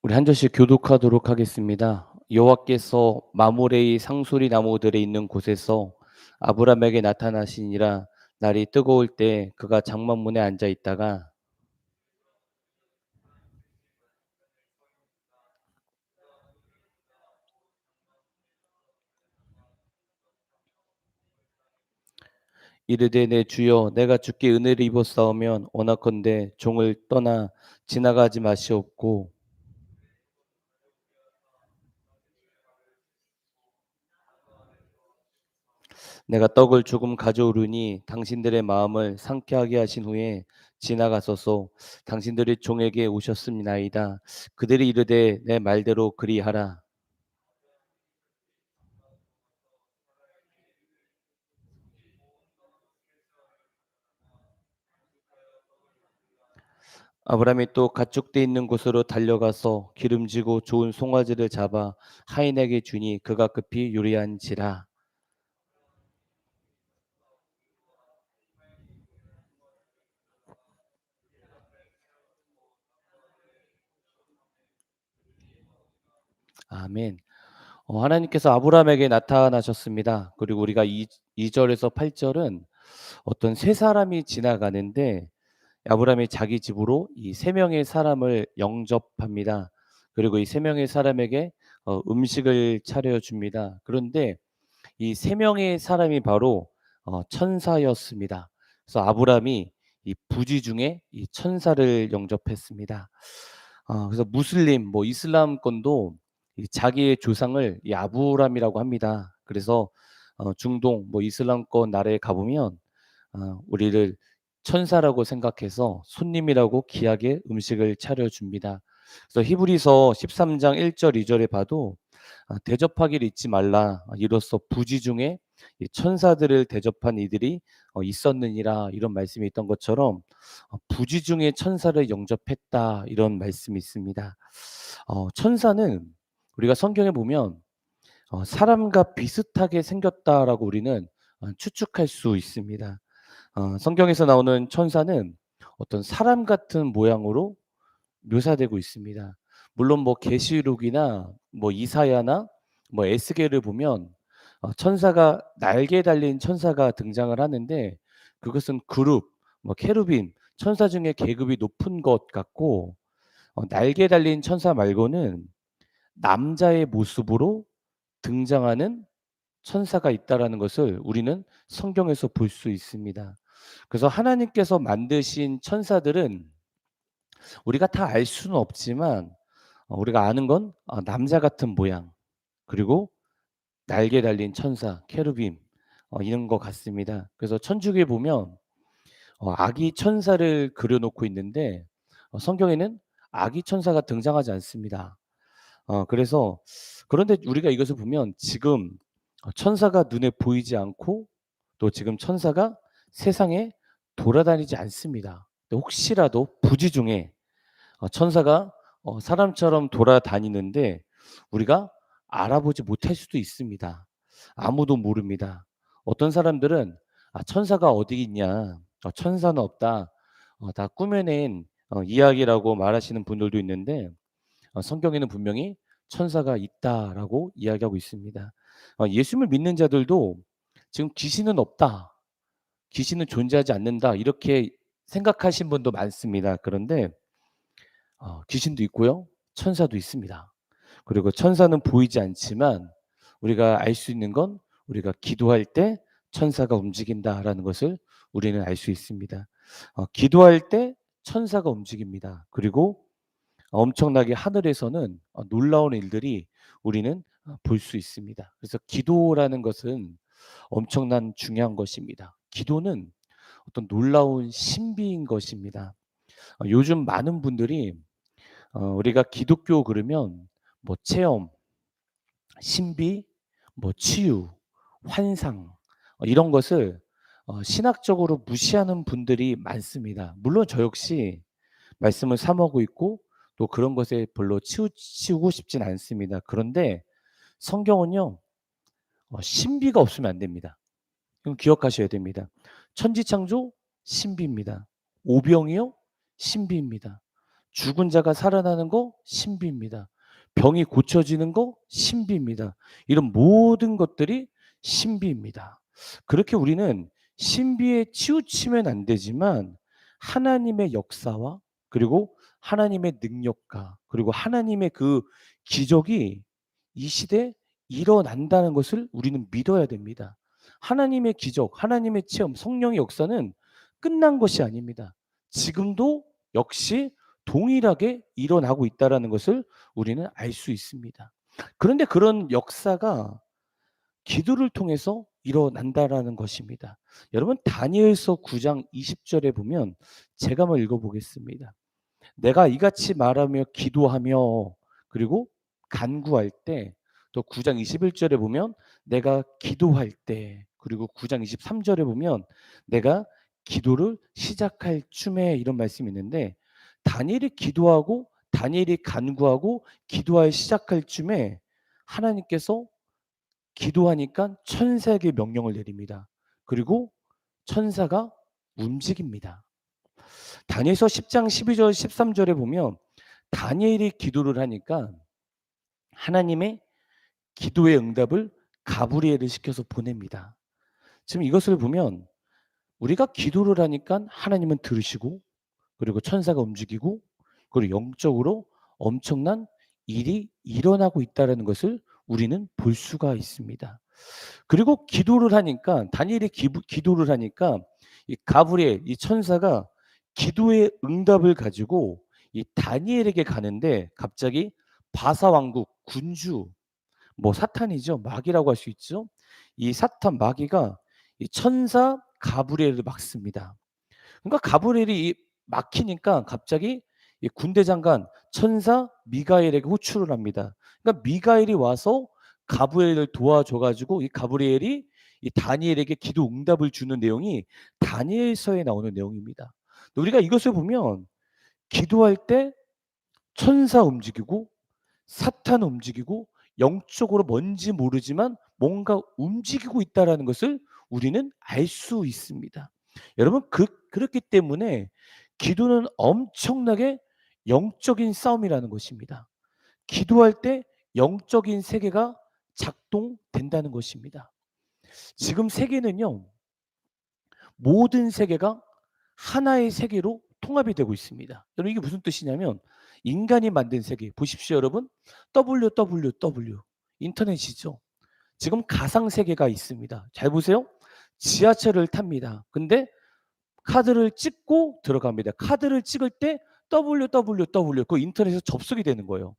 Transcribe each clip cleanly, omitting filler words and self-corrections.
우리 한 절씩 교독하도록 하겠습니다. 여호와께서 마므레의 상수리 나무들에 있는 곳에서 아브라함에게 나타나시니라. 날이 뜨거울 때 그가 장막문에 앉아 있다가 이르되 내 주여 내가 주께 은혜를 입었사오면 원하건대 종을 떠나 지나가지 마시옵고 내가 떡을 조금 가져오르니 당신들의 마음을 상쾌하게 하신 후에 지나가소서. 당신들의 종에게 오셨음이나이다. 그들이 이르되 내 말대로 그리하라. 아브라함이 또 가축대 있는 곳으로 달려가서 기름지고 좋은 송아지를 잡아 하인에게 주니 그가 급히 요리한지라. 아멘. 하나님께서 아브라함에게 나타나셨습니다. 그리고 우리가 2절에서 8절은 어떤 세 사람이 지나가는데 아브라함이 자기 집으로 이 세 명의 사람을 영접합니다. 그리고 이 세 명의 사람에게 음식을 차려 줍니다. 그런데 이 세 명의 사람이 바로 천사였습니다. 그래서 아브라함이 이 부지 중에 이 천사를 영접했습니다. 그래서 무슬림 뭐 이슬람권도 이 자기의 조상을 이 아브람이라고 합니다. 그래서 중동 뭐 이슬람권 나라에 가 보면 우리를 천사라고 생각해서 손님이라고 귀하게 음식을 차려 줍니다. 그래서 히브리서 13장 1절 2절에 봐도 대접하기를 잊지 말라. 이로써 부지 중에 이 천사들을 대접한 이들이 있었느니라. 이런 말씀이 있던 것처럼 부지 중에 천사를 영접했다. 이런 말씀이 있습니다. 천사는 우리가 성경에 보면 사람과 비슷하게 생겼다라고 우리는 추측할 수 있습니다. 성경에서 나오는 천사는 어떤 사람 같은 모양으로 묘사되고 있습니다. 물론 뭐 계시록이나 뭐 이사야나 뭐 에스겔을 보면 천사가 날개 달린 천사가 등장을 하는데 그것은 그룹, 뭐 케루빔, 천사 중에 계급이 높은 것 같고 날개 달린 천사 말고는 남자의 모습으로 등장하는 천사가 있다라는 것을 우리는 성경에서 볼 수 있습니다. 그래서 하나님께서 만드신 천사들은 우리가 다 알 수는 없지만 우리가 아는 건 남자 같은 모양 그리고 날개 달린 천사 케루빔 이런 것 같습니다. 그래서 천주교에 보면 아기 천사를 그려 놓고 있는데 성경에는 아기 천사가 등장하지 않습니다. 그래서 그런데 우리가 이것을 보면 지금 천사가 눈에 보이지 않고 또 지금 천사가 세상에 돌아다니지 않습니다. 근데 혹시라도 부지 중에 천사가 사람처럼 돌아다니는데 우리가 알아보지 못할 수도 있습니다. 아무도 모릅니다. 어떤 사람들은 천사가 어디 있냐. 천사는 없다. 다 꾸며낸 이야기라고 말하시는 분들도 있는데 성경에는 분명히 천사가 있다라고 이야기하고 있습니다. 예수를 믿는 자들도 지금 귀신은 없다. 귀신은 존재하지 않는다. 이렇게 생각하신 분도 많습니다. 그런데 귀신도 있고요. 천사도 있습니다. 그리고 천사는 보이지 않지만 우리가 알 수 있는 건 우리가 기도할 때 천사가 움직인다라는 것을 우리는 알 수 있습니다. 기도할 때 천사가 움직입니다. 그리고 엄청나게 하늘에서는 놀라운 일들이 우리는 볼 수 있습니다. 그래서 기도라는 것은 엄청난 중요한 것입니다. 기도는 어떤 놀라운 신비인 것입니다. 요즘 많은 분들이 우리가 기독교 그러면 뭐 체험, 신비, 뭐 치유, 환상 이런 것을 신학적으로 무시하는 분들이 많습니다. 물론 저 역시 말씀을 사모하고 있고 또 그런 것에 별로 치우고 싶진 않습니다. 그런데 성경은요. 신비가 없으면 안 됩니다. 이건 기억하셔야 됩니다. 천지창조 신비입니다. 오병이요 신비입니다. 죽은 자가 살아나는 거 신비입니다. 병이 고쳐지는 거 신비입니다. 이런 모든 것들이 신비입니다. 그렇게 우리는 신비에 치우치면 안 되지만 하나님의 역사와 그리고 하나님의 능력과 그리고 하나님의 그 기적이 이 시대에 일어난다는 것을 우리는 믿어야 됩니다. 하나님의 기적, 하나님의 체험, 성령의 역사는 끝난 것이 아닙니다. 지금도 역시 동일하게 일어나고 있다라는 것을 우리는 알 수 있습니다. 그런데 그런 역사가 기도를 통해서 일어난다라는 것입니다. 여러분 다니엘서 9장 20 절에 보면 제가 한번 읽어 보겠습니다. 내가 이같이 말하며 기도하며 그리고 간구할 때 또 9장 21 절에 보면 내가 기도할 때 그리고 9장 23 절에 보면 내가 기도를 시작할 쯤에 이런 말씀이 있는데 다니엘이 기도하고 다니엘이 간구하고 기도하기 시작할 쯤에 하나님께서 기도하니까 천사에게 명령을 내립니다. 그리고 천사가 움직입니다. 다니엘서 10장 12절 13절에 보면 다니엘이 기도를 하니까 하나님의 기도의 응답을 가브리엘을 시켜서 보냅니다. 지금 이것을 보면 우리가 기도를 하니까 하나님은 들으시고 그리고 천사가 움직이고 그리고 영적으로 엄청난 일이 일어나고 있다는 것을 우리는 볼 수가 있습니다. 그리고 기도를 하니까 다니엘이 기도를 하니까 이 가브리엘 이 천사가 기도의 응답을 가지고 이 다니엘에게 가는데 갑자기 바사 왕국 군주 뭐 사탄이죠. 마귀라고 할 수 있죠. 이 사탄 마귀가 이 천사 가브리엘을 막습니다. 그러니까 가브리엘이 막히니까 갑자기 이 군대 장관 천사 미가엘에게 호출을 합니다. 그러니까 미가엘이 와서 가브리엘을 도와줘 가지고 이 가브리엘이 이 다니엘에게 기도 응답을 주는 내용이 다니엘서에 나오는 내용입니다. 우리가 이것을 보면 기도할 때 천사 움직이고 사탄 움직이고 영적으로 뭔지 모르지만 뭔가 움직이고 있다라는 것을 우리는 알 수 있습니다. 여러분 그렇기 때문에 기도는 엄청나게 영적인 싸움이라는 것입니다. 기도할 때 영적인 세계가 작동된다는 것입니다. 지금 세계는요. 모든 세계가 하나의 세계로 통합이 되고 있습니다. 여러분 이게 무슨 뜻이냐면 인간이 만든 세계 보십시오 여러분. WWW 인터넷이죠. 지금 가상 세계가 있습니다. 잘 보세요. 지하철을 탑니다. 근데 카드를 찍고 들어갑니다. 카드를 찍을 때 WWW 그 인터넷에서 접속이 되는 거예요.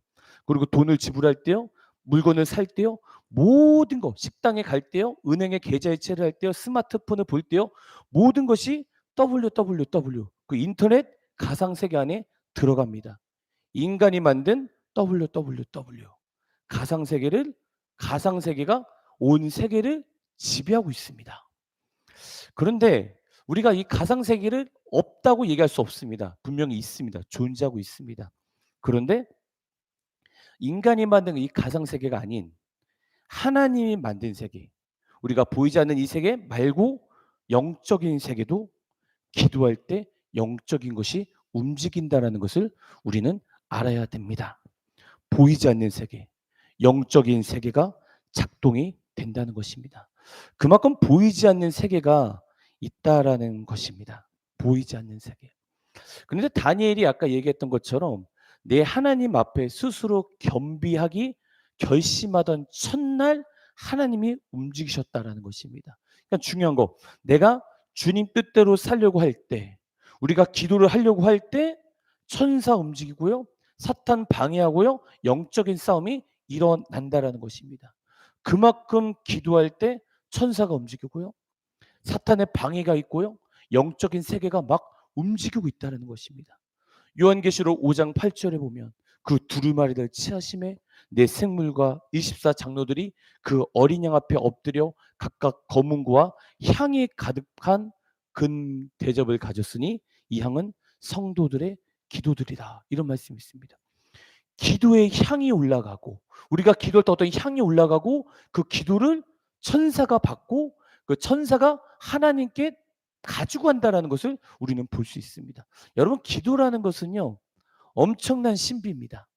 그리고 돈을 지불할 때요. 물건을 살 때요. 모든 거 식당에 갈 때요. 은행에 계좌 이체를 할 때요. 스마트폰을 볼 때요. 모든 것이 WWW 그 인터넷 가상 세계 안에 들어갑니다. 인간이 만든 WWW 가상 세계가 온 세계를 지배하고 있습니다. 그런데 우리가 이 가상 세계를 없다고 얘기할 수 없습니다. 분명히 있습니다. 존재하고 있습니다. 그런데 인간이 만든 이 가상 세계가 아닌 하나님이 만든 세계, 우리가 보이지 않는 이 세계 말고 영적인 세계도 기도할 때 영적인 것이 움직인다라는 것을 우리는 알아야 됩니다. 보이지 않는 세계, 영적인 세계가 작동이 된다는 것입니다. 그만큼 보이지 않는 세계가 있다라는 것입니다. 보이지 않는 세계. 그런데 다니엘이 아까 얘기했던 것처럼 내 하나님 앞에 스스로 겸비하기 결심하던 첫날 하나님이 움직이셨다라는 것입니다. 그러니까 중요한 거 내가 주님 뜻대로 살려고 할 때 우리가 기도를 하려고 할 때 천사 움직이고요. 사탄 방해하고요. 영적인 싸움이 일어난다라는 것입니다. 그만큼 기도할 때 천사가 움직이고요. 사탄의 방해가 있고요. 영적인 세계가 막 움직이고 있다는 것입니다. 요한계시록 5장 8절에 보면 그 두루마리를 치하심에 내 생물과 24 장로들이 그 어린 양 앞에 엎드려 각각 검은고와 향이 가득한 금 대접을 가졌으니 이 향은 성도들의 기도들이다. 이런 말씀이 있습니다. 기도의 향이 올라가고 우리가 기도할 때 어떤 향이 올라가고 그 기도를 천사가 받고 그 천사가 하나님께 가지고 간다라는 것을 우리는 볼 수 있습니다. 여러분 기도라는 것은요. 엄청난 신비입니다.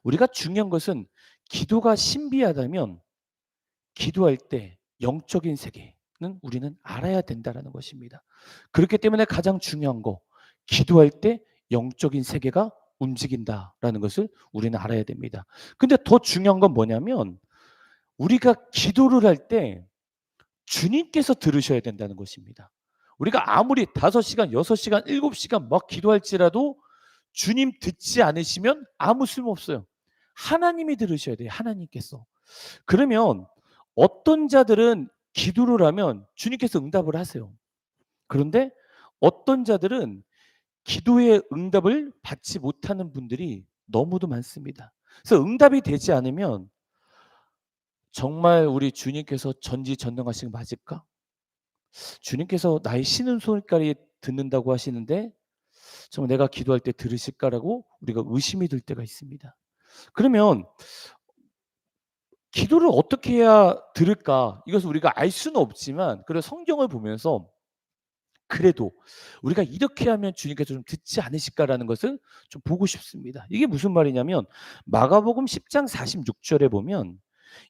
우리가 중요한 것은 기도가 신비하다면 기도할 때 영적인 세계는 우리는 알아야 된다라는 것입니다. 그렇기 때문에 가장 중요한 거, 기도할 때 영적인 세계가 움직인다라는 것을 우리는 알아야 됩니다. 근데 더 중요한 건 뭐냐면 우리가 기도를 할 때 주님께서 들으셔야 된다는 것입니다. 우리가 아무리 5시간, 6시간, 7시간 막 기도할지라도 주님 듣지 않으시면 아무 쓸모없어요. 하나님이 들으셔야 돼요. 하나님께서. 그러면 어떤 자들은 기도를 하면 주님께서 응답을 하세요. 그런데 어떤 자들은 기도의 응답을 받지 못하는 분들이 너무도 많습니다. 그래서 응답이 되지 않으면 정말 우리 주님께서 전지전능하신 거 맞을까? 주님께서 나의 신음소리까지 듣는다고 하시는데 정말 내가 기도할 때 들으실까라고 우리가 의심이 들 때가 있습니다. 그러면 기도를 어떻게 해야 들을까? 이것을 우리가 알 수는 없지만 그래도 성경을 보면서 그래도 우리가 이렇게 하면 주님께서 좀 듣지 않으실까라는 것을 좀 보고 싶습니다. 이게 무슨 말이냐면 마가복음 10장 46절에 보면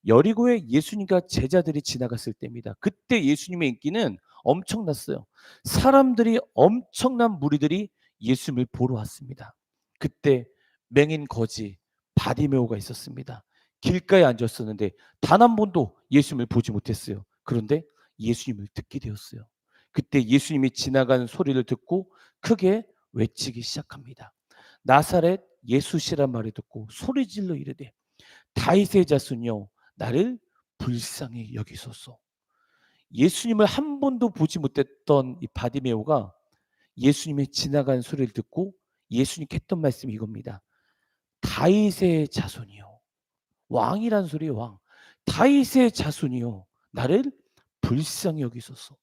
여리고에 예수님과 제자들이 지나갔을 때입니다. 그때 예수님의 인기는 엄청났어요. 사람들이 엄청난 무리들이 예수님을 보러 왔습니다. 그때 맹인 거지 바디메오가 있었습니다. 길가에 앉았었는데 단 한 번도 예수님을 보지 못했어요. 그런데 예수님을 듣게 되었어요. 그때 예수님이 지나가는 소리를 듣고 크게 외치기 시작합니다. 나사렛 예수시란 말을 듣고 소리질러 이르되 다윗의 자손이여 나를 불쌍히 여기소서. 예수님을 한 번도 보지 못했던 이 바디메오가 예수님의 지나가는 소리를 듣고 예수님께 했던 말씀이 이겁니다. 다윗의 자손이요. 왕이란 소리예요, 왕. 다윗의 자손이요. 나를 불쌍히 여기소서.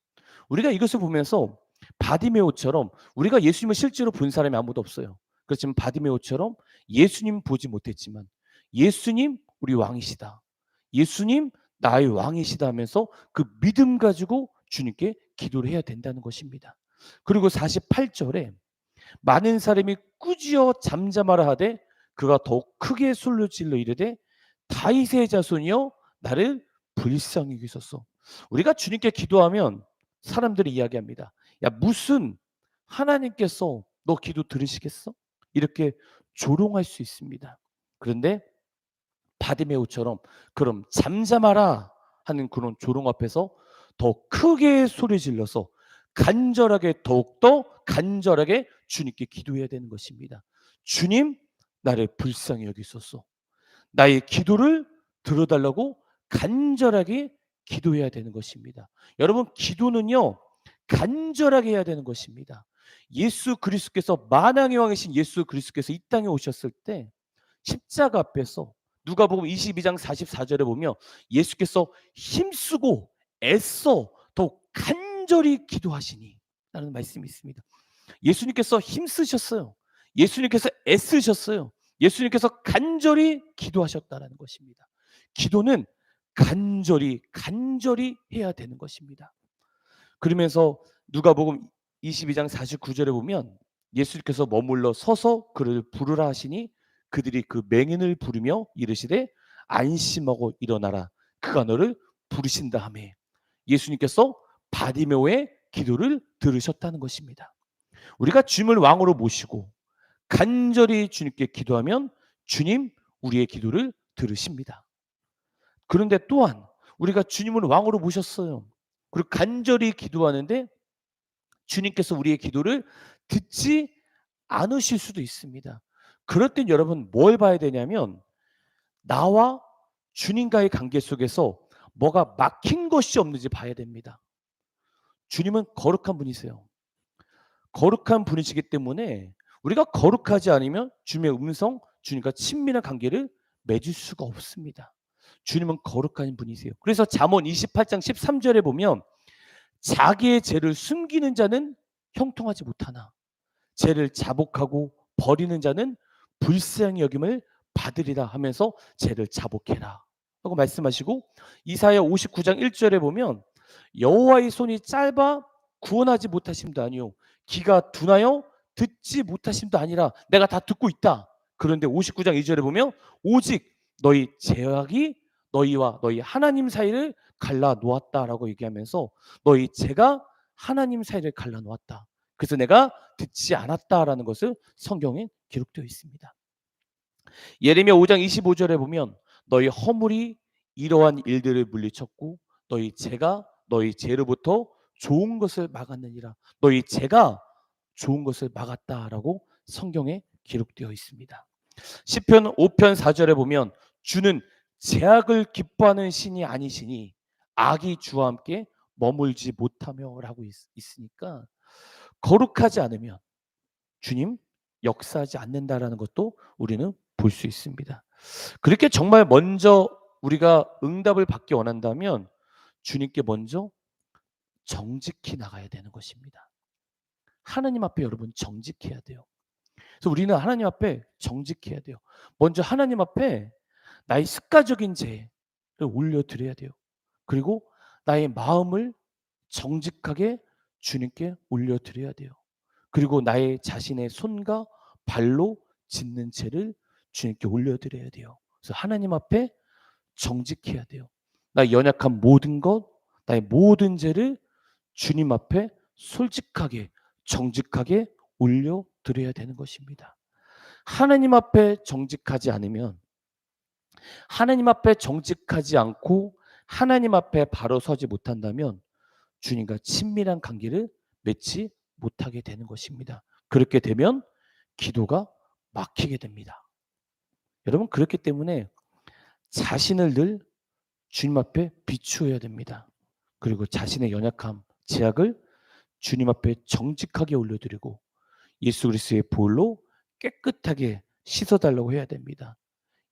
우리가 이것을 보면서 바디메오처럼 우리가 예수님을 실제로 본 사람이 아무도 없어요. 그렇지만 바디메오처럼 예수님 보지 못했지만 예수님 우리 왕이시다. 예수님 나의 왕이시다 하면서 그 믿음 가지고 주님께 기도를 해야 된다는 것입니다. 그리고 48절에 많은 사람이 꾸짖어 잠잠하라 하되 그가 더욱 크게 소리질러 이르되 다윗의 자손이여 나를 불쌍히 여기소서. 우리가 주님께 기도하면 사람들이 이야기합니다. 야 무슨 하나님께서 너 기도 들으시겠어? 이렇게 조롱할 수 있습니다. 그런데 바디메오처럼 그럼 잠잠하라 하는 그런 조롱 앞에서 더 크게 소리 질러서 간절하게 더욱더 간절하게 주님께 기도해야 되는 것입니다. 주님 나를 불쌍히 여기소서. 나의 기도를 들어달라고 간절하게 기도해야 되는 것입니다. 여러분 기도는요 간절하게 해야 되는 것입니다. 예수 그리스도께서 만왕의 왕이신 예수 그리스도께서 이 땅에 오셨을 때 십자가 앞에서 누가복음 22장 44절에 보면 예수께서 힘쓰고 애써 더욱 간절히 기도하시니 라는 말씀이 있습니다. 예수님께서 힘쓰셨어요. 예수님께서 애쓰셨어요. 예수님께서 간절히 기도하셨다는 것입니다. 기도는 간절히 해야 되는 것입니다. 그러면서 누가복음 22장 49절에 보면 예수님께서 머물러 서서 그를 부르라 하시니 그들이 그 맹인을 부르며 이르시되 안심하고 일어나라 그가 너를 부르신다 하매 예수님께서 바디메오의 기도를 들으셨다는 것입니다. 우리가 주님을 왕으로 모시고 간절히 주님께 기도하면 주님 우리의 기도를 들으십니다. 그런데 또한 우리가 주님을 왕으로 모셨어요. 그리고 간절히 기도하는데 주님께서 우리의 기도를 듣지 않으실 수도 있습니다. 그럴 땐 여러분 뭘 봐야 되냐면 나와 주님과의 관계 속에서 뭐가 막힌 것이 없는지 봐야 됩니다. 주님은 거룩한 분이세요. 거룩한 분이시기 때문에 우리가 거룩하지 않으면 주님의 음성, 주님과 친밀한 관계를 맺을 수가 없습니다. 주님은 거룩한 분이세요. 그래서 잠언 28장 13절에 보면 자기의 죄를 숨기는 자는 형통하지 못하나 죄를 자복하고 버리는 자는 불쌍히 여김을 받으리라 하면서 죄를 자복해라 하고 말씀하시고 이사야 59장 1절에 보면 여호와의 손이 짧아 구원하지 못하심도 아니요 기가 둔하여 듣지 못하심도 아니라 내가 다 듣고 있다. 그런데 59장 2절에 보면 오직 너희 죄악이 너희와 너희 하나님 사이를 갈라 놓았다라고 얘기하면서 너희 죄가 하나님 사이를 갈라 놓았다. 그래서 내가 듣지 않았다라는 것을 성경에 기록되어 있습니다. 예레미야 5장 25절에 보면 너희 허물이 이러한 일들을 물리쳤고 너희 죄가 너희 죄로부터 좋은 것을 막았느니라. 너희 죄가 좋은 것을 막았다라고 성경에 기록되어 있습니다. 시편 5편 4절에 보면 주는 죄악을 기뻐하는 신이 아니시니 악이 주와 함께 머물지 못하며라고 있으니까 거룩하지 않으면 주님 역사하지 않는다라는 것도 우리는 볼 수 있습니다. 그렇게 정말 먼저 우리가 응답을 받기 원한다면 주님께 먼저 정직히 나가야 되는 것입니다. 하나님 앞에 여러분 정직해야 돼요. 그래서 우리는 하나님 앞에 정직해야 돼요. 먼저 하나님 앞에 나의 습관적인 죄를 올려드려야 돼요. 그리고 나의 마음을 정직하게 주님께 올려드려야 돼요. 그리고 나의 자신의 손과 발로 짓는 죄를 주님께 올려드려야 돼요. 그래서 하나님 앞에 정직해야 돼요. 나의 연약한 모든 것, 나의 모든 죄를 주님 앞에 솔직하게, 정직하게 올려드려야 되는 것입니다. 하나님 앞에 정직하지 않으면, 하나님 앞에 정직하지 않고 하나님 앞에 바로 서지 못한다면 주님과 친밀한 관계를 맺지 못하게 되는 것입니다. 그렇게 되면 기도가 막히게 됩니다. 여러분 그렇기 때문에 자신을 늘 주님 앞에 비추어야 됩니다. 그리고 자신의 연약함, 제약을 주님 앞에 정직하게 올려드리고 예수 그리스도의 보혈로 깨끗하게 씻어달라고 해야 됩니다.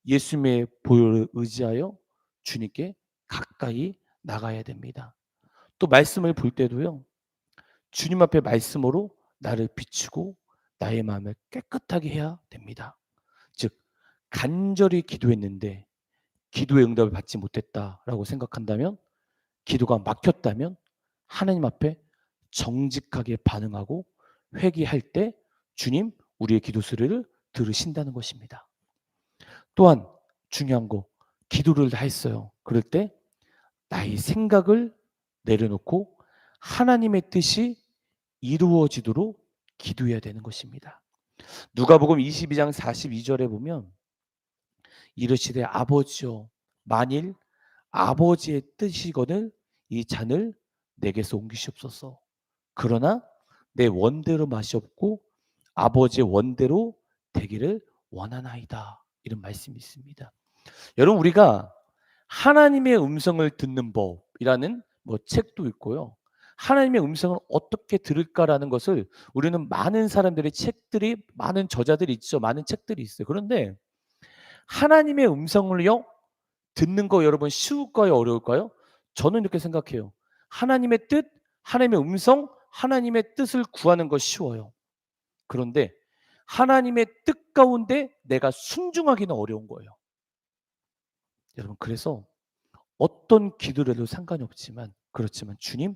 예수님의 보혈을 의지하여 주님께 가까이 나가야 됩니다. 또 말씀을 볼 때도요. 주님 앞에 말씀으로 나를 비추고 나의 마음을 깨끗하게 해야 됩니다. 즉 간절히 기도했는데 기도의 응답을 받지 못했다라고 생각한다면 기도가 막혔다면 하나님 앞에 정직하게 반응하고 회개할 때 주님 우리의 기도 소리를 들으신다는 것입니다. 또한 중요한 거 기도를 다 했어요. 그럴 때 나의 생각을 내려놓고 하나님의 뜻이 이루어지도록 기도해야 되는 것입니다. 누가복음 22장 42절에 보면 이르시되 아버지여 만일 아버지의 뜻이거늘 이 잔을 내게서 옮기시옵소서. 그러나 내 원대로 마시옵고 아버지의 원대로 되기를 원하나이다. 이런 말씀이 있습니다. 여러분 우리가 하나님의 음성을 듣는 법이라는 책도 있고요. 하나님의 음성을 어떻게 들을까라는 것을 우리는 많은 사람들의 책들이 많은 저자들이 있죠. 많은 책들이 있어요. 그런데 하나님의 음성을요 듣는 거 여러분 쉬울까요? 어려울까요? 저는 이렇게 생각해요. 하나님의 뜻, 하나님의 음성, 하나님의 뜻을 구하는 거 쉬워요. 그런데 하나님의 뜻 가운데 내가 순종하기는 어려운 거예요. 여러분 그래서 어떤 기도를 해도 상관이 없지만 그렇지만 주님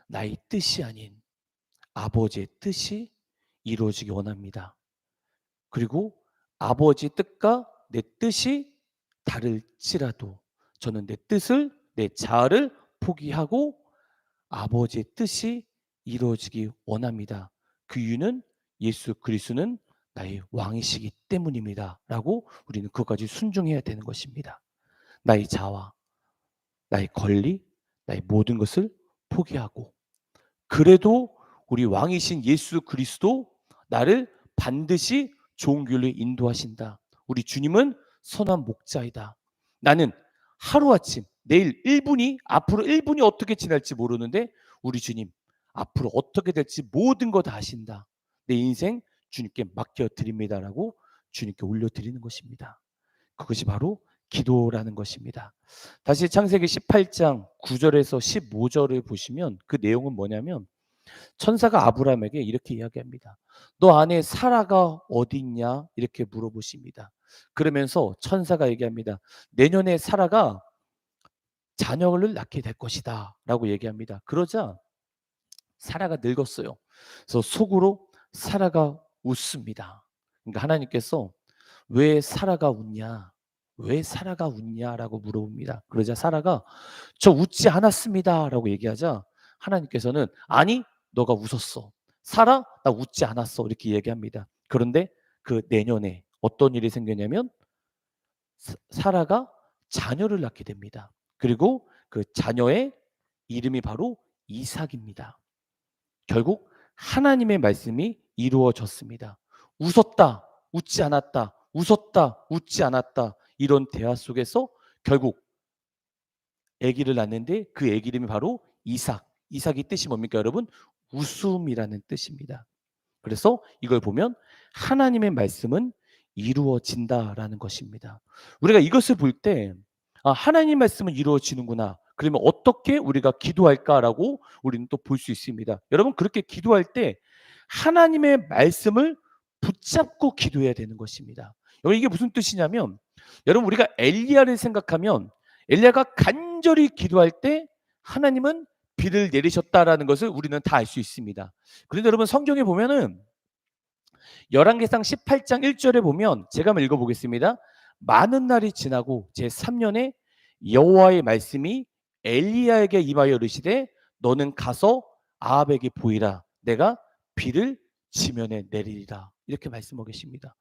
나의 뜻이 아닌 아버지의 뜻이 이루어지기 원합니다. 그리고 아버지의 뜻과 내 뜻이 다를지라도 저는 내 뜻을 내 자아를 포기하고 아버지의 뜻이 이루어지기 원합니다. 그 이유는 예수 그리스도는 나의 왕이시기 때문입니다. 라고 우리는 그것까지 순종해야 되는 것입니다. 나의 자아, 나의 권리, 나의 모든 것을 포기하고 그래도 우리 왕이신 예수 그리스도 나를 반드시 좋은 길로 인도하신다. 우리 주님은 선한 목자이다. 나는 하루아침 내일 1분이 앞으로 1분이 어떻게 지날지 모르는데 우리 주님 앞으로 어떻게 될지 모든 거 다 아신다. 내 인생 주님께 맡겨드립니다라고 주님께 올려드리는 것입니다. 그것이 바로 기도라는 것입니다. 다시 창세기 18장 9절에서 15절을 보시면 그 내용은 뭐냐면 천사가 아브라함에게 이렇게 이야기합니다. 너 안에 사라가 어디 있냐? 이렇게 물어보십니다. 그러면서 천사가 얘기합니다. 내년에 사라가 자녀를 낳게 될 것이다 라고 얘기합니다. 그러자 사라가 늙었어요. 그래서 속으로 사라가 웃습니다. 그러니까 하나님께서 "왜 사라가 웃냐? 왜 사라가 웃냐?"라고 물어봅니다. 그러자 사라가 "저 웃지 않았습니다."라고 얘기하자 하나님께서는 "아니, 너가 웃었어. 사라, 나 웃지 않았어." 이렇게 얘기합니다. 그런데 그 내년에 어떤 일이 생겼냐면 사라가 자녀를 낳게 됩니다. 그리고 그 자녀의 이름이 바로 이삭입니다. 결국 하나님의 말씀이 이루어졌습니다. 웃었다, 웃지 않았다, 웃었다, 웃지 않았다. 이런 대화 속에서 결국 아기를 낳는데 그 아기 이름이 바로 이삭. 이삭이 뜻이 뭡니까, 여러분? 웃음이라는 뜻입니다. 그래서 이걸 보면 하나님의 말씀은 이루어진다라는 것입니다. 우리가 이것을 볼 때 '아, 하나님 말씀은 이루어지는구나. 그러면 어떻게 우리가 기도할까?'라고 우리는 또 볼 수 있습니다. 여러분, 그렇게 기도할 때 하나님의 말씀을 붙잡고 기도해야 되는 것입니다. 여러분, 이게 무슨 뜻이냐면, 여러분, 우리가 엘리야를 생각하면 엘리야가 간절히 기도할 때 하나님은 비를 내리셨다라는 것을 우리는 다 알 수 있습니다. 그런데 여러분, 성경에 보면은 열왕기상 18장 1절에 보면 제가 한번 읽어보겠습니다. 많은 날이 지나고 제3년에 여호와의 말씀이 엘리야에게 임하여 이르시되 너는 가서 아합에게 보이라. 내가 비를 지면에 내리리라. 이렇게 말씀하고 계십니다.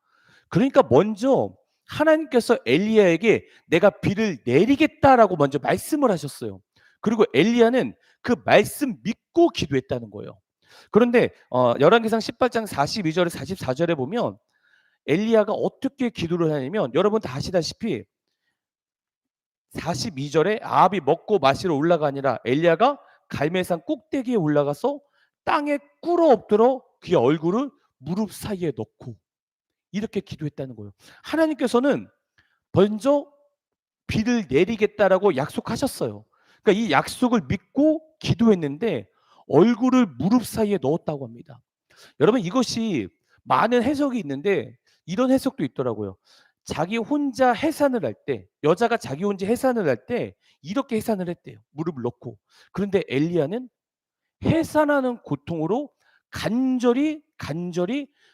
그러니까 먼저 하나님께서 엘리야에게 내가 비를 내리겠다라고 먼저 말씀을 하셨어요. 그리고 엘리야는 그 말씀 믿고 기도했다는 거예요. 그런데 열왕기상 18장 42절에 44절에 보면 엘리야가 어떻게 기도를 하냐면, 여러분 다 아시다시피 42절에 아합이 먹고 마시러 올라가니라 엘리야가 갈멜산 꼭대기에 올라가서 땅에 꿇어 엎드려 그의 얼굴을 무릎 사이에 넣고 이렇게 기도했다는 거예요. 하나님께서는 먼저 비를 내리겠다라고 약속하셨어요. 그러니까 이 약속을 믿고 기도했는데 얼굴을 무릎 사이에 넣었다고 합니다. 여러분, 이것이 많은 해석이 있는데 이런 해석도 있더라고요. 자기 혼자 해산을 할 때, 여자가 자기 혼자 해산을 할 때 이렇게 해산을 했대요. 무릎을 넣고. 그런데 엘리야는 해산하는 고통으로 간절히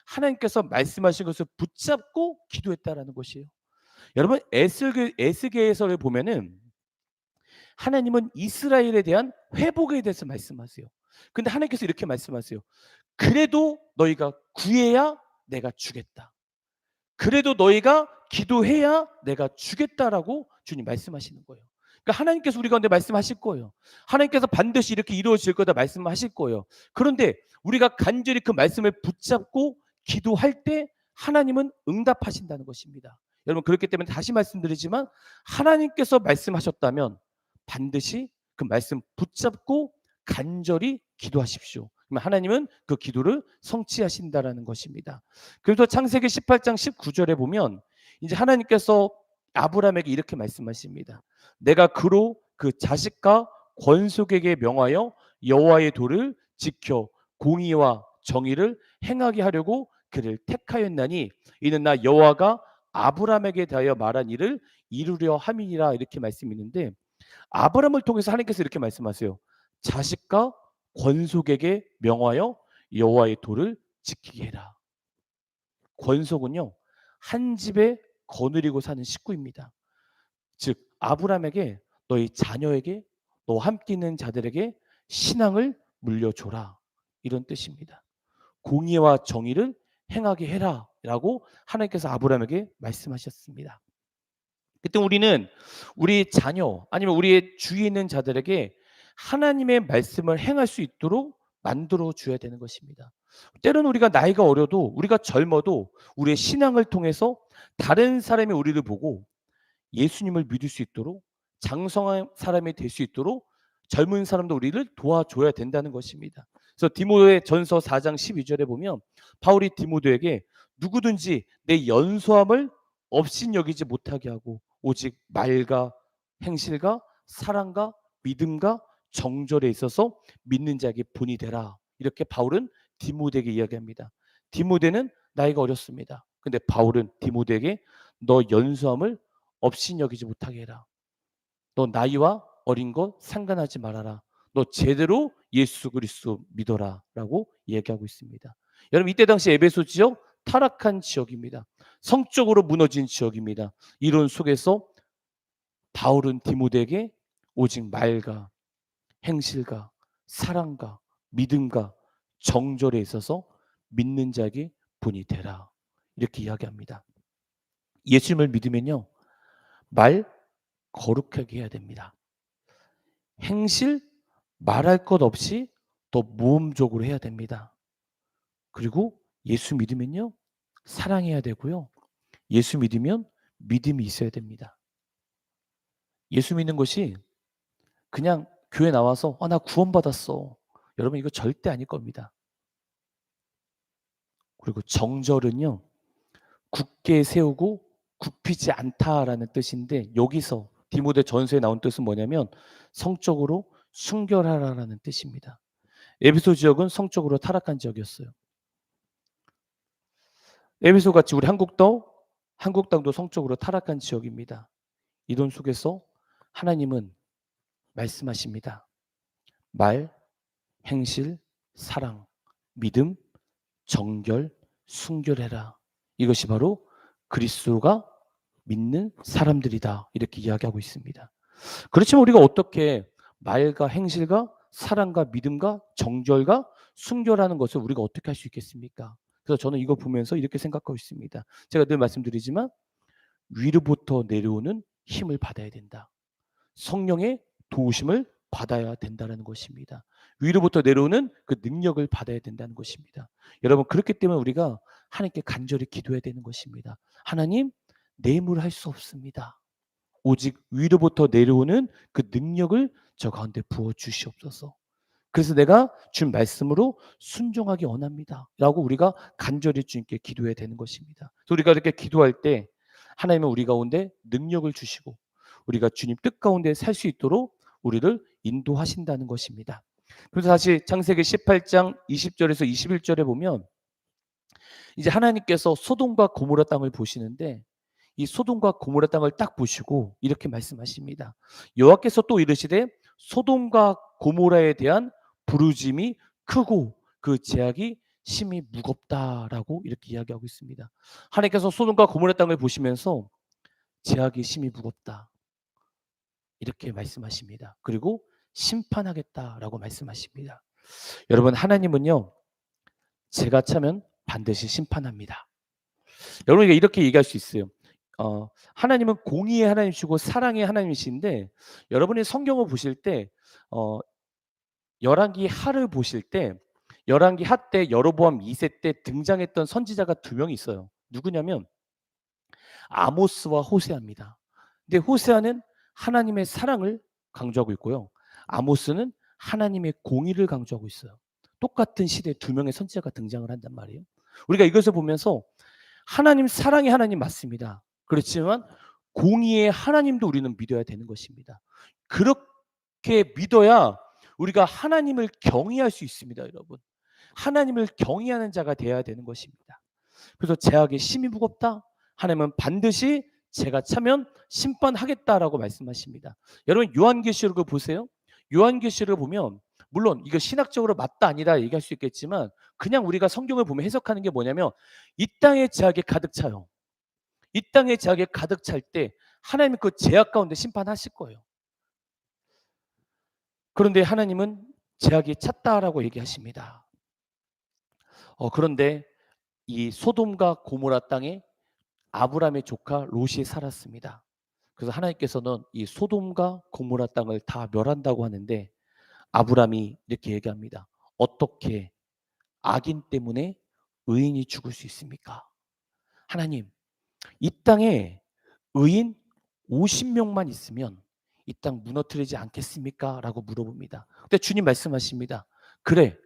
하나님께서 말씀하신 것을 붙잡고 기도했다라는 것이에요. 여러분, 에스겔서를 보면은 하나님은 이스라엘에 대한 회복에 대해서 말씀하세요. 근데 하나님께서 이렇게 말씀하세요. 그래도 너희가 구해야 내가 주겠다. 그래도 너희가 기도해야 내가 주겠다라고 주님 말씀하시는 거예요. 그러니까 하나님께서 우리 가운데 말씀하실 거예요. 하나님께서 반드시 이렇게 이루어질 거다 말씀하실 거예요. 그런데 우리가 간절히 그 말씀을 붙잡고 기도할 때 하나님은 응답하신다는 것입니다. 여러분, 그렇기 때문에 다시 말씀드리지만 하나님께서 말씀하셨다면 반드시 그 말씀 붙잡고 간절히 기도하십시오. 그러면 하나님은 그 기도를 성취하신다라는 것입니다. 그래서 창세기 18장 19절에 보면 이제 하나님께서 아브라함에게 이렇게 말씀하십니다. 내가 그로 그 자식과 권속에게 명하여 여호와의 도를 지켜 공의와 정의를 행하게 하려고 그를 택하였나니 이는 나 여호와가 아브라함에게 대하여 말한 일을 이루려 함이니라. 이렇게 말씀이 있는데 아브라함을 통해서 하나님께서 이렇게 말씀하세요. 자식과 권속에게 명하여 여호와의 도를 지키게 해라. 권속은요, 한 집에 거느리고 사는 식구입니다. 즉 아브라함에게 너희 자녀에게 너와 함께 있는 자들에게 신앙을 물려줘라, 이런 뜻입니다. 공의와 정의를 행하게 해라라고 하나님께서 아브라함에게 말씀하셨습니다. 그때 우리는 우리 자녀 아니면 우리의 주위에 있는 자들에게 하나님의 말씀을 행할 수 있도록 만들어 줘야 되는 것입니다. 때로는 우리가 나이가 어려도 우리가 젊어도 우리의 신앙을 통해서 다른 사람이 우리를 보고 예수님을 믿을 수 있도록 장성한 사람이 될 수 있도록 젊은 사람도 우리를 도와줘야 된다는 것입니다. 그래서 디모데전서 4장 12절에 보면 바울이 디모데에게 누구든지 내 연소함을 업신여기지 못하게 하고 오직 말과 행실과 사랑과 믿음과 정절에 있어서 믿는 자에게 본이 되라. 이렇게 바울은 디모데에게 이야기합니다. 디모데는 나이가 어렸습니다. 근데 바울은 디모데에게 너 연소함을 업신여기지 못하게 해라. 너 나이와 어린 것 상관하지 말아라. 너 제대로 예수 그리스도 믿어라라고 얘기하고 있습니다. 여러분 이때 당시 에베소 지역 타락한 지역입니다. 성적으로 무너진 지역입니다. 이론 속에서 바울은 디모데에게 오직 말과 행실과 사랑과 믿음과 정절에 있어서 믿는 자에게 본이 되라. 이렇게 이야기합니다. 예수님을 믿으면요. 말 거룩하게 해야 됩니다. 행실 말할 것 없이 더 모험적으로 해야 됩니다. 그리고 예수 믿으면요. 사랑해야 되고요. 예수 믿으면 믿음이 있어야 됩니다. 예수 믿는 것이 그냥 교회 나와서 나 구원받았어. 여러분 이거 절대 아닐 겁니다. 그리고 정절은요. 굳게 세우고 굽히지 않다라는 뜻인데 여기서 디모데 전서에 나온 뜻은 뭐냐면 성적으로 순결하라라는 뜻입니다. 에베소 지역은 성적으로 타락한 지역이었어요. 에베소 같이 우리 한국 땅도 성적으로 타락한 지역입니다. 이돈 속에서 하나님은 말씀하십니다. 말, 행실, 사랑, 믿음, 정결, 순결해라. 이것이 바로 그리스도가 믿는 사람들이다. 이렇게 이야기하고 있습니다. 그렇지만 우리가 어떻게 말과 행실과 사랑과 믿음과 정결과 순결하는 것을 우리가 어떻게 할 수 있겠습니까? 그래서 저는 이거 보면서 이렇게 생각하고 있습니다. 제가 늘 말씀드리지만 위로부터 내려오는 힘을 받아야 된다. 성령의 도우심을 받아야 된다는 것입니다. 위로부터 내려오는 그 능력을 받아야 된다는 것입니다. 여러분 그렇기 때문에 우리가 하나님께 간절히 기도해야 되는 것입니다. 하나님 내 힘으로 할 수 없습니다. 오직 위로부터 내려오는 그 능력을 저 가운데 부어 주시옵소서. 그래서 내가 주님 말씀으로 순종하기 원합니다. 라고 우리가 간절히 주님께 기도해야 되는 것입니다. 그래서 우리가 이렇게 기도할 때 하나님은 우리 가운데 능력을 주시고 우리가 주님 뜻 가운데 살 수 있도록 우리를 인도하신다는 것입니다. 그래서 다시 창세기 18장 20절에서 21절에 보면 이제 하나님께서 소돔과 고모라 땅을 보시는데 이 소돔과 고모라 땅을 딱 보시고 이렇게 말씀하십니다. 여호와께서 또 이르시되 소돔과 고모라에 대한 부르짐이 크고 그 제약이 심히 무겁다라고 이렇게 이야기하고 있습니다. 하나님께서 소돔과 고모라 땅을 보시면서 제약이 심히 무겁다 이렇게 말씀하십니다. 그리고 심판하겠다라고 말씀하십니다. 여러분 하나님은요 제가 차면 반드시 심판합니다. 여러분 이렇게 얘기할 수 있어요. 하나님은 공의의 하나님이시고 사랑의 하나님이신데 여러분이 성경을 보실 때 열왕기 하를 보실 때 열왕기 하 때 여로보암 2세 때 등장했던 선지자가 두 명이 있어요. 누구냐면 아모스와 호세아입니다. 근데 호세아는 하나님의 사랑을 강조하고 있고요. 아모스는 하나님의 공의를 강조하고 있어요. 똑같은 시대에 두 명의 선지자가 등장을 한단 말이에요. 우리가 이것을 보면서 하나님 사랑의 하나님 맞습니다. 그렇지만 공의의 하나님도 우리는 믿어야 되는 것입니다. 그렇게 믿어야 우리가 하나님을 경외할 수 있습니다, 여러분. 하나님을 경외하는 자가 되어야 되는 것입니다. 그래서 제약이 심히 무겁다. 하나님은 반드시 제가 차면 심판하겠다라고 말씀하십니다. 여러분 요한계시록을 보세요. 요한계시록을 보면 물론 이거 신학적으로 맞다 아니다 얘기할 수 있겠지만 그냥 우리가 성경을 보면 해석하는 게 뭐냐면 이 땅의 제약이 가득 차요. 이 땅의 제약이 가득 찰 때 하나님은 그 제약 가운데 심판하실 거예요. 그런데 하나님은 제약이 찼다라고 얘기하십니다. 그런데 이 소돔과 고모라 땅에 아브라함의 조카 롯이 살았습니다. 그래서 하나님께서는 이 소돔과 고모라 땅을 다 멸한다고 하는데 아브라함이 이렇게 얘기합니다. 어떻게 악인 때문에 의인이 죽을 수 있습니까? 하나님, 이 땅에 의인 50명만 있으면 이 땅 무너뜨리지 않겠습니까? 라고 물어봅니다. 근데 주님 말씀하십니다. 그래,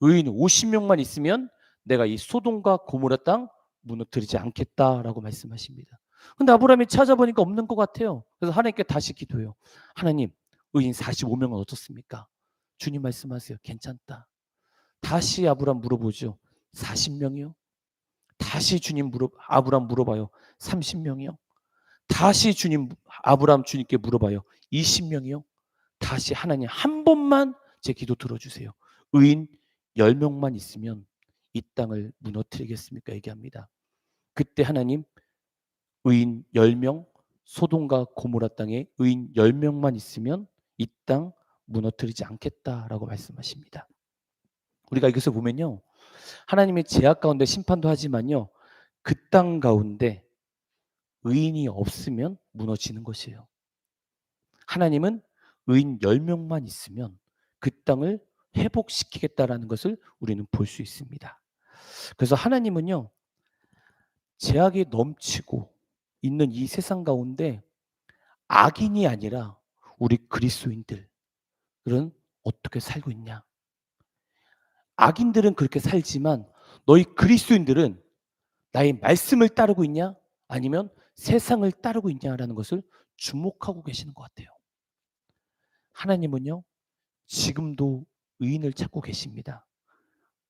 의인 50명만 있으면 내가 이 소돔과 고모라 땅 무너뜨리지 않겠다라고 말씀하십니다. 근데 아브라함이 찾아보니까 없는 것 같아요. 그래서 하나님께 다시 기도해요. 하나님, 의인 45명은 어떻습니까? 주님 말씀하세요. 괜찮다. 다시 아브라함 물어보죠. 40명이요? 다시 아브라함 물어봐요. 30명이요? 다시 아브라함 주님께 물어봐요. 20명이요? 다시 하나님 한 번만 제 기도 들어주세요. 의인 10명만 있으면 이 땅을 무너뜨리겠습니까?" 얘기합니다. 그때 하나님 의인 10명, 소돔과 고모라 땅에 의인 10명만 있으면 "이 땅 무너뜨리지 않겠다."라고 말씀하십니다. 우리가 이것을 보면요. 하나님의 제약 가운데 심판도 하지만요. 그 땅 가운데 의인이 없으면 무너지는 것이에요. 하나님은 의인 10명만 있으면 그 땅을 회복시키겠다라는 것을 우리는 볼 수 있습니다. 그래서 하나님은요. 죄악이 넘치고 있는 이 세상 가운데 악인이 아니라 우리 그리스도인들은 어떻게 살고 있냐? 악인들은 그렇게 살지만 너희 그리스도인들은 나의 말씀을 따르고 있냐? 아니면 세상을 따르고 있냐라는 것을 주목하고 계시는 것 같아요. 하나님은요. 지금도 의인을 찾고 계십니다.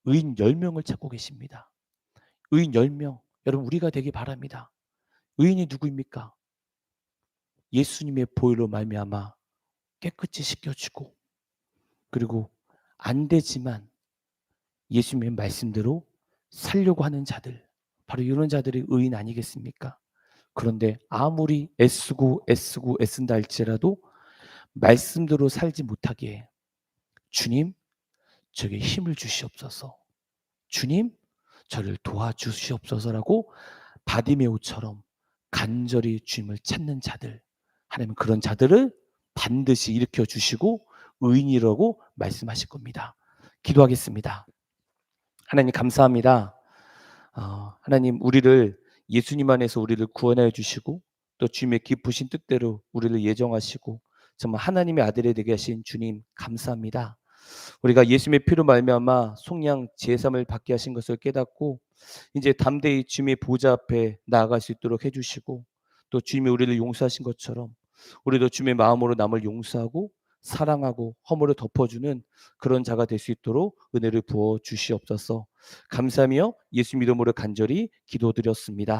의인 10명을 찾고 계십니다. 의인 10명. 여러분 우리가 되기 바랍니다. 의인이 누구입니까? 예수님의 보혈로 말미암아 깨끗이 씻겨 주고 그리고 안 되지만 예수님의 말씀대로 살려고 하는 자들, 바로 이런 자들이 의인 아니겠습니까? 그런데 아무리 애쓰고 애쓴다 할지라도 말씀대로 살지 못하기에 주님 저에게 힘을 주시옵소서. 주님 저를 도와주시옵소서라고 바디메오처럼 간절히 주님을 찾는 자들, 하나님은 그런 자들을 반드시 일으켜 주시고 의인이라고 말씀하실 겁니다. 기도하겠습니다. 하나님 감사합니다. 하나님 우리를 예수님 안에서 우리를 구원하여 주시고 또 주님의 기쁘신 뜻대로 우리를 예정하시고 정말 하나님의 아들이 되게 하신 주님 감사합니다. 우리가 예수님의 피로 말미암아 속량 제삼을 받게 하신 것을 깨닫고 이제 담대히 주님의 보좌 앞에 나아갈 수 있도록 해 주시고 또 주님이 우리를 용서하신 것처럼 우리도 주님의 마음으로 남을 용서하고 사랑하고 허물을 덮어주는 그런 자가 될 수 있도록 은혜를 부어 주시옵소서. 감사하며 예수 이름으로 간절히 기도드렸습니다.